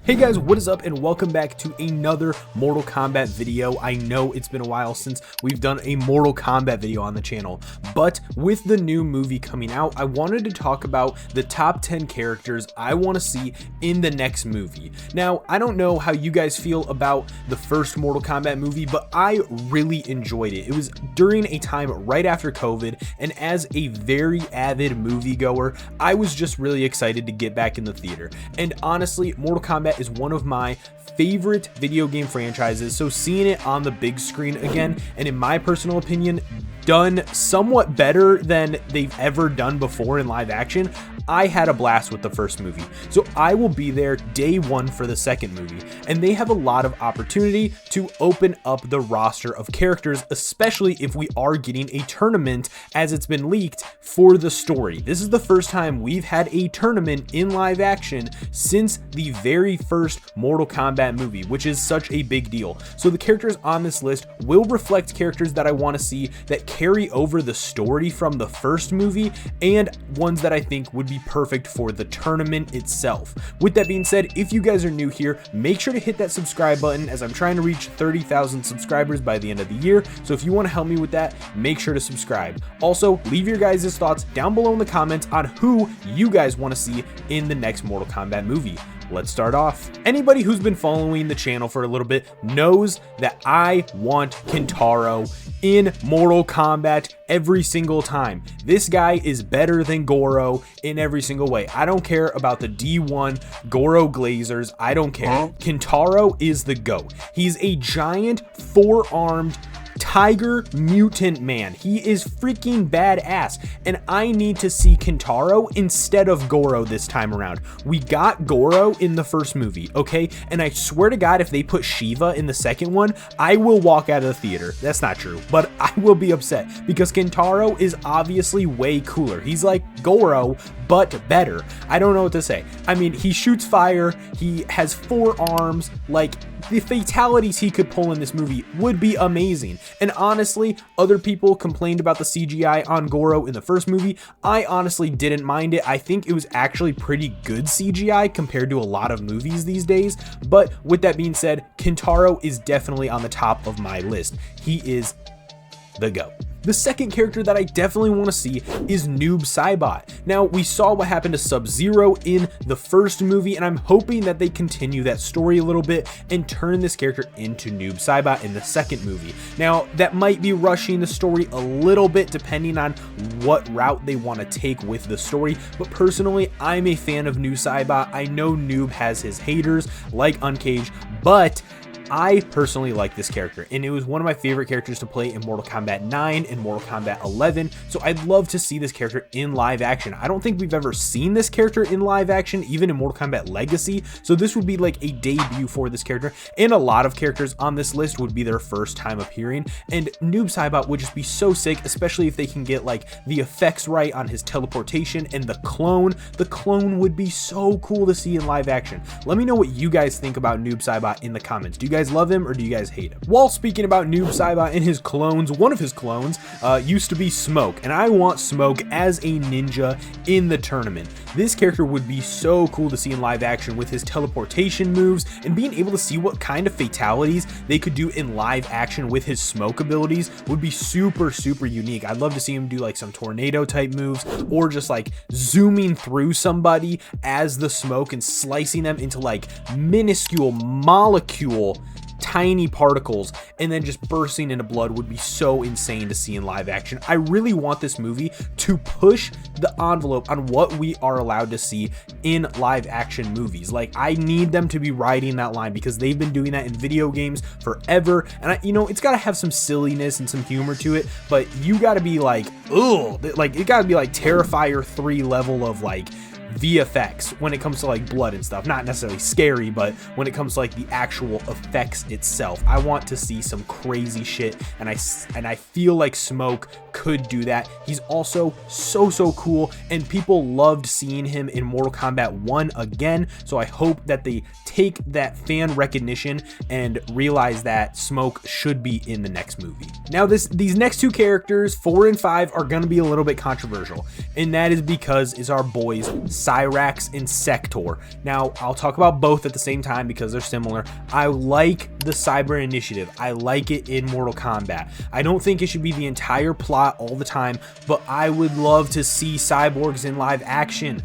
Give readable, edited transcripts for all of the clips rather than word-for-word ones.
Hey guys, what is up and welcome back to another Mortal Kombat video. I know it's been a while since we've done a Mortal Kombat video on the channel, but with the new movie coming out, I wanted to talk about the top 10 characters I want to see in the next movie. Now, I don't know how you guys feel about the first Mortal Kombat movie, but I really enjoyed it. It was during a time right after COVID, and as a very avid moviegoer, I was just really excited to get back in the theater. And honestly, Mortal Kombat is one of my favorite video game franchises, so seeing it on the big screen again, and in my personal opinion, done somewhat better than they've ever done before in live action, I had a blast with the first movie. So I will be there day one for the second movie, and they have a lot of opportunity to open up the roster of characters, especially if we are getting a tournament as it's been leaked for the story. This is the first time we've had a tournament in live action since the very first Mortal Kombat movie, which is such a big deal. So the characters on this list will reflect characters that I want to see that carry over the story from the first movie, and ones that I think would be perfect for the tournament itself. With that being said, if you guys are new here, make sure to hit that subscribe button, as I'm trying to reach 30,000 subscribers by the end of the year. So if you want to help me with that, make sure to subscribe. Also, leave your guys' thoughts down below in the comments on who you guys want to see in the next Mortal Kombat movie. Let's start off. Anybody who's been following the channel for a little bit knows that I want Kintaro in Mortal Kombat every single time. This guy is better than Goro in every single way. I don't care about the D1 Goro Glazers. I don't care. Kintaro is the GOAT. He's a giant four-armed tiger mutant man. He is freaking badass, and I need to see Kintaro instead of Goro this time around. We got Goro in the first movie, okay? And I swear to God, if they put Shiva in the second one, I will walk out of the theater. That's not true, but I will be upset because Kintaro is obviously way cooler. He's like Goro, but better. I don't know what to say. I mean, he shoots fire, he has four arms, like, the fatalities he could pull in this movie would be amazing. And honestly, other people complained about the CGI on Goro in the first movie. I honestly didn't mind it. I think it was actually pretty good CGI compared to a lot of movies these days. But with that being said, Kintaro is definitely on the top of my list. He is the GOAT. The second character that I definitely want to see is Noob Saibot. Now, we saw what happened to Sub-Zero in the first movie, and I'm hoping that they continue that story a little bit and turn this character into Noob Saibot in the second movie. Now, that might be rushing the story a little bit depending on what route they want to take with the story, but personally, I'm a fan of Noob Saibot. I know Noob has his haters like Uncaged, but I personally like this character, and it was one of my favorite characters to play in Mortal Kombat 9 and Mortal Kombat 11, so I'd love to see this character in live action. I don't think we've ever seen this character in live action, even in Mortal Kombat Legacy, so this would be like a debut for this character, and a lot of characters on this list would be their first time appearing, and Noob Saibot would just be so sick, especially if they can get like the effects right on his teleportation and the clone. The clone would be so cool to see in live action. Let me know what you guys think about Noob Saibot in the comments. Do you guys love him or do you guys hate him? While speaking about Noob Saibot and his clones, one of his clones used to be Smoke, and I want Smoke as a ninja in the tournament. This character would be so cool to see in live action with his teleportation moves, and being able to see what kind of fatalities they could do in live action with his smoke abilities would be super unique. I'd love to see him do like some tornado type moves, or just like zooming through somebody as the smoke and slicing them into like minuscule molecule tiny particles and then just bursting into blood would be so insane to see in live action. I really want this movie to push the envelope on what we are allowed to see in live action movies. Like, I need them to be riding that line because they've been doing that in video games forever, and you know, it's got to have some silliness and some humor to it, but you got to be like, ugh, like it got to be like Terrifier 3 level of like VFX when it comes to like blood and stuff. Not necessarily scary, but when it comes to like the actual effects itself, I want to see some crazy shit, and I feel like Smoke could do that. He's also so cool, and people loved seeing him in Mortal Kombat 1 again, so I hope that they take that fan recognition and realize that Smoke should be in the next movie. Now these next two characters, 4 and 5, are going to be a little bit controversial, and that is because it's our boys Cyrax and Sektor. Now, I'll talk about both at the same time because they're similar. I like the Cyber Initiative. I like it in Mortal Kombat. I don't think it should be the entire plot all the time, but I would love to see cyborgs in live action.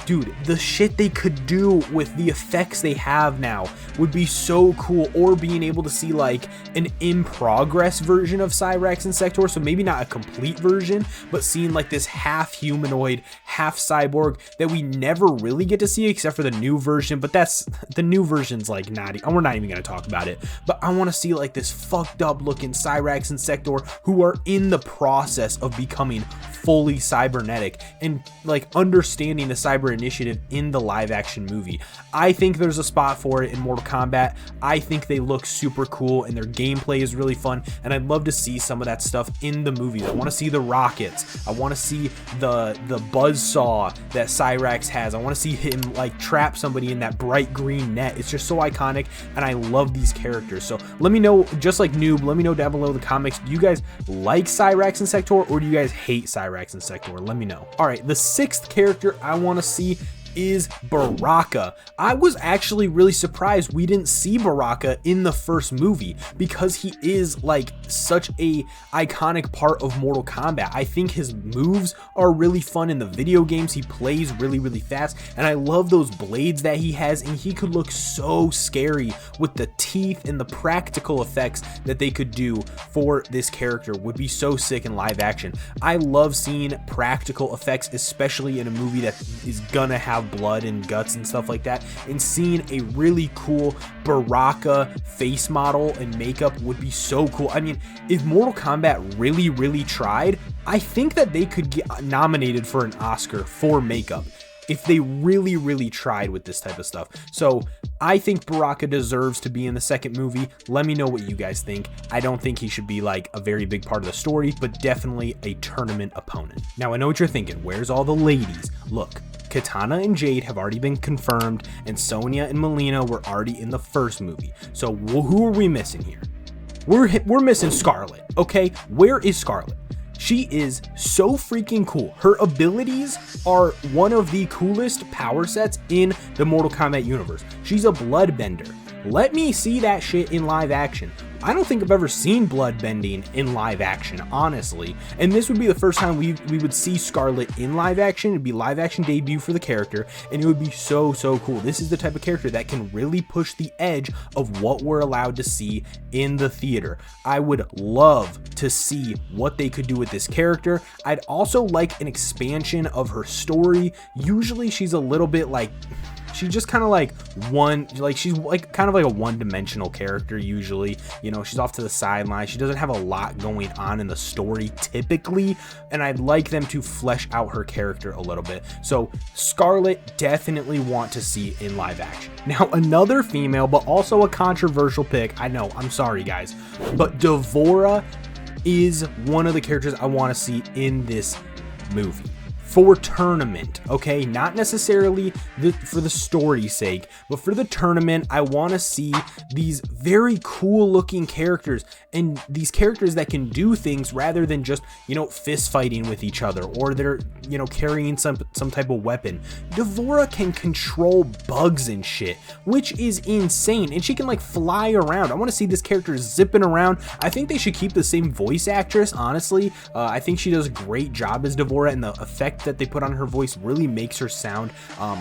Dude, the shit they could do with the effects they have now would be so cool. Or being able to see like an in-progress version of Cyrax and Sektor, so maybe not a complete version, but seeing like this half humanoid, half cyborg that we never really get to see except for the new version. But that's, the new version's like we're not even gonna talk about it. But I want to see like this fucked up looking Cyrax and Sektor who are in the process of becoming fully cybernetic and like understanding the Cyber Initiative in the live action movie. I think there's a spot for it in Mortal Kombat. I think they look super cool and their gameplay is really fun, and I'd love to see some of that stuff in the movies. I want to see the rockets. I want to see the buzzsaw that Cyrax has. I want to see him like trap somebody in that bright green net. It's just so iconic, and I love these characters. So let me know, just like Noob, let me know down below in the comments, do you guys like Cyrax and Sektor, or do you guys hate Cyrax and Sektor? Let me know. All right, the 6th character I want to see is Baraka. I was actually really surprised we didn't see Baraka in the first movie because he is like such a iconic part of Mortal Kombat. I think his moves are really fun in the video games. He plays really fast, and I love those blades that he has, and he could look so scary with the teeth, and the practical effects that they could do for this character would be so sick in live action. I love seeing practical effects, especially in a movie that is gonna have blood and guts and stuff like that, and seeing a really cool Baraka face model and makeup would be so cool. I mean, if Mortal Kombat really tried, I think that they could get nominated for an Oscar for makeup if they really tried with this type of stuff. So I think Baraka deserves to be in the 2nd movie. Let me know what you guys think. I don't think he should be like a very big part of the story, but definitely a tournament opponent. Now I know what you're thinking, where's all the ladies? Look, Katana and Jade have already been confirmed, and Sonya and Melina were already in the 1st movie. So who are we missing here? We're missing Skarlet, okay? Where is Skarlet? She is so freaking cool. Her abilities are one of the coolest power sets in the Mortal Kombat universe. She's a bloodbender. Let me see that shit in live action. I don't think I've ever seen bloodbending in live action, honestly. And this would be the first time we would see Skarlet in live action. It'd be live action debut for the character, and it would be so cool. This is the type of character that can really push the edge of what we're allowed to see in the theater. I would love to see what they could do with this character. I'd also like an expansion of her story. Usually she's a little bit like, she's just kind of like she's like kind of like a one-dimensional character usually. You know, she's off to the sideline. She doesn't have a lot going on in the story typically, and I'd like them to flesh out her character a little bit. So Skarlet, definitely want to see in live action. Now another female, but also a controversial pick. I know, I'm sorry guys, but D'Vorah is one of the characters I want to see in this movie. For tournament, okay, not necessarily for the story's sake, but for the tournament, I want to see these very cool looking characters, and these characters that can do things rather than just, you know, fist fighting with each other, or they're, you know, carrying some type of weapon. D'Vorah can control bugs and shit, which is insane, and she can like fly around. I want to see this character zipping around. I think they should keep the same voice actress, honestly. I think she does a great job as D'Vorah, and the effect that they put on her voice really makes her sound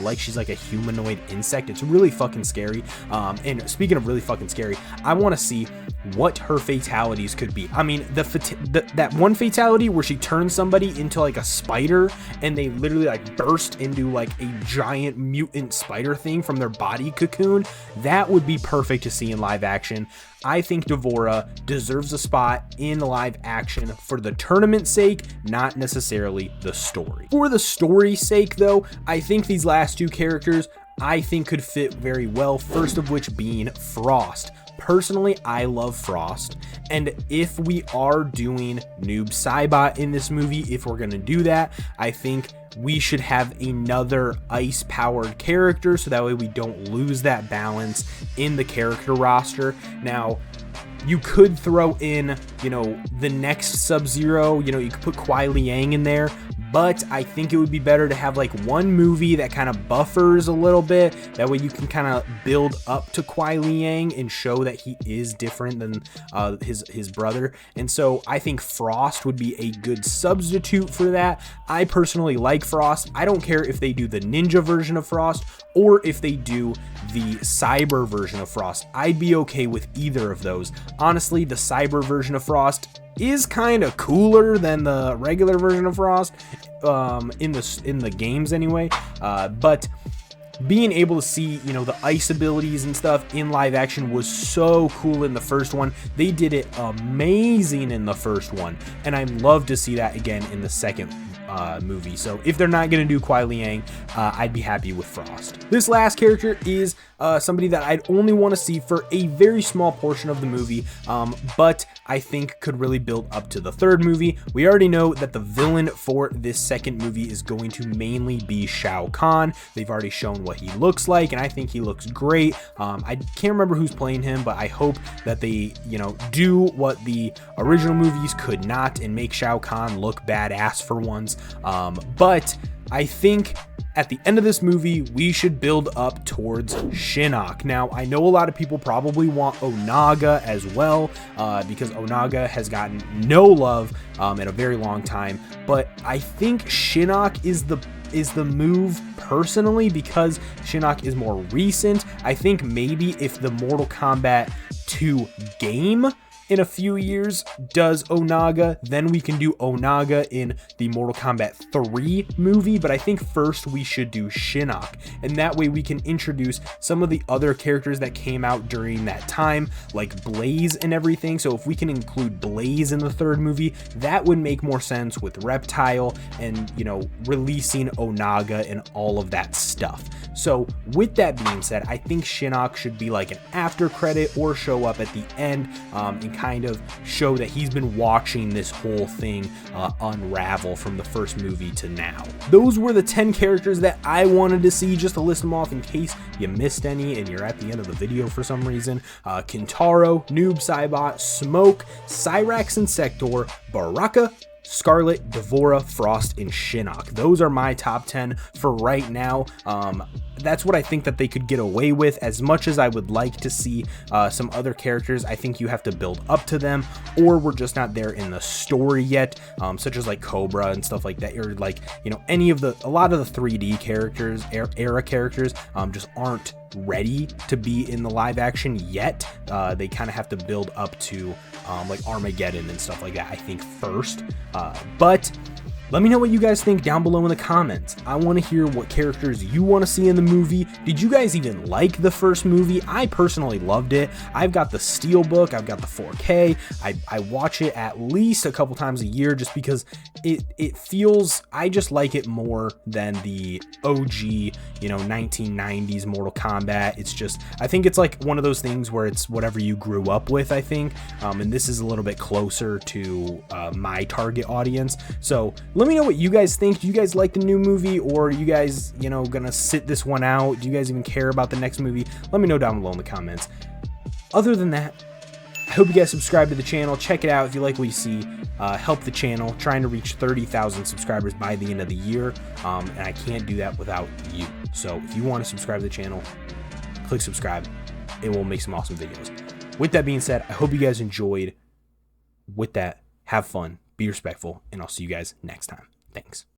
like she's like a humanoid insect. It's really fucking scary. And speaking of really fucking scary, I want to see what her fatalities could be. I mean, that one fatality where she turns somebody into like a spider and they literally like burst into like a giant mutant spider thing from their body cocoon, that would be perfect to see in live action. I think D'Vorah deserves a spot in live action for the tournament's sake, not necessarily the story. For the story's sake though, I think these last 2 characters I think could fit very well, first of which being Frost. Personally, I love Frost, and if we are doing Noob Saibot in this movie, if we're gonna do that, I think we should have another ice-powered character, so that way we don't lose that balance in the character roster. Now, you could throw in, you know, the next Sub-Zero, you know, you could put Kuai Liang in there, but I think it would be better to have like one movie that kind of buffers a little bit. That way you can kind of build up to Kuai Liang and show that he is different than his brother. And so I think Frost would be a good substitute for that. I personally like Frost. I don't care if they do the ninja version of Frost or if they do the cyber version of Frost. I'd be okay with either of those. Honestly, the cyber version of Frost is kind of cooler than the regular version of Frost in the games anyway. But being able to see, you know, the ice abilities and stuff in live action was so cool in the first one. They did it amazing in the first one, and I'd love to see that again in the second movie. So if they're not going to do Kuai Liang, I'd be happy with Frost. This last character is somebody that I'd only want to see for a very small portion of the movie, but I think could really build up to the third movie. We already know that the villain for this second movie is going to mainly be Shao Kahn. They've already shown what he looks like, and I think he looks great. I can't remember who's playing him, but I hope that they, you know, do what the original movies could not and make Shao Kahn look badass for once. But I think at the end of this movie, we should build up towards Shinnok. Now, I know a lot of people probably want Onaga as well, because Onaga has gotten no love in a very long time. But I think Shinnok is the move personally, because Shinnok is more recent. I think maybe if the Mortal Kombat 2 game in a few years does Onaga, then we can do Onaga in the Mortal Kombat 3 movie, but I think first we should do Shinnok, and that way we can introduce some of the other characters that came out during that time, like Blaze and everything. So if we can include Blaze in the third movie, that would make more sense with Reptile and, you know, releasing Onaga and all of that stuff. So with that being said, I think Shinnok should be like an after credit or show up at the end and kind of show that he's been watching this whole thing unravel from the first movie to now. Those were the 10 characters that I wanted to see, just to list them off in case you missed any and you're at the end of the video for some reason. Kintaro, Noob Saibot, Smoke, Cyrax and Sektor, Baraka, Skarlet, D'Vorah, Frost, and Shinnok. Those are my top 10 for right now. That's what I think that they could get away with. As much as I would like to see some other characters, I think you have to build up to them, or we're just not there in the story yet, such as like Cobra and stuff like that, or like, you know, a lot of the 3D characters, era characters, just aren't ready to be in the live action yet. They kind of have to build up to like Armageddon and stuff like that, I think, first. But let me know what you guys think down below in the comments. I want to hear what characters you want to see in the movie. Did you guys even like the first movie? I personally loved it. I've got the Steelbook, I've got the 4K. I watch it at least a couple times a year just because it feels, I just like it more than the OG, you know, 1990s Mortal Kombat. It's just, I think it's like one of those things where it's whatever you grew up with, I think. And this is a little bit closer to my target audience. So let me know what you guys think. Do you guys like the new movie, or are you guys, you know, gonna sit this one out? Do you guys even care about the next movie? Let me know down below in the comments. Other than that, I hope you guys subscribe to the channel. Check it out if you like what you see. Help the channel, trying to reach 30,000 subscribers by the end of the year, and I can't do that without you. So if you want to subscribe to the channel, click subscribe, and we'll make some awesome videos. With that being said, I hope you guys enjoyed. With that, have fun, be respectful, and I'll see you guys next time. Thanks.